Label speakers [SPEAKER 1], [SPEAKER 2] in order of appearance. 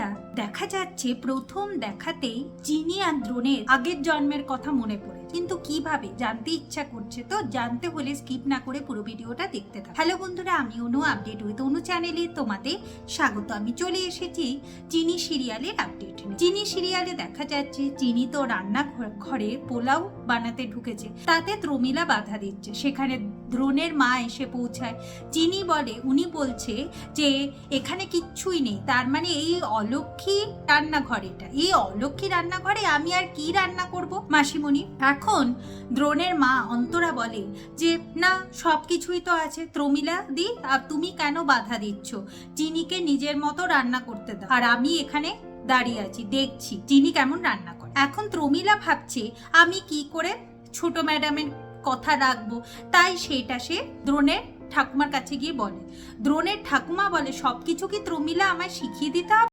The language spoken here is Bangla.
[SPEAKER 1] বন্ধুরা, দেখা যাচ্ছে প্রথম দেখাতেই চিনি আর দ্রোণের আগের জন্মের কথা মনে পড়ে, কিন্তু কিভাবে জানতে ইচ্ছা করছে। তো জানতে হলে স্কিপ না করে পুরো ভিডিওটা দেখতে থাকো। হ্যালো বন্ধুরা, আমি অনু, আপডেট উইথ অনু চ্যানেলে তোমাদের স্বাগত। আমি চলে এসেছি চিনি সিরিয়ালের আপডেট নিয়ে। চিনি সিরিয়ালে দেখা যাচ্ছে চিনি তো রান্না ঘরে পোলাও বানাতে ঢুকেছে, তাতে প্রমীলা বাধা দিচ্ছে। সেখানে দ্রোণের মা এসে পৌঁছায়। চিনি বলে, উনি বলছে যে এখানে কিচ্ছুই নেই, তার মানে এই অলক্ষী রান্নাঘর, এই অলক্ষী রান্নাঘরে আমি আর কি রান্না করব মাসিমণি। এখন দ্রোণের মা অন্তরা বলে যে না, সবকিছুই তো আছে প্রমীলা দি, আর তুমি কেন বাধা দিচ্ছ? চিনিকে নিজের মতো রান্না করতে দাও, আর আমি এখানে দাঁড়িয়ে আছি, দেখছি চিনি কেমন রান্না করে। এখন প্রমীলা ভাবছে আমি কি করে ছোট ম্যাডামের কথা রাখবো, তাই সেটা সে দ্রোণের ঠাকুমার কাছে গিয়ে বলে। দ্রোণের ঠাকুমা বলে, সবকিছু কি প্রমীলা আমায় শিখিয়ে দিতে হবে?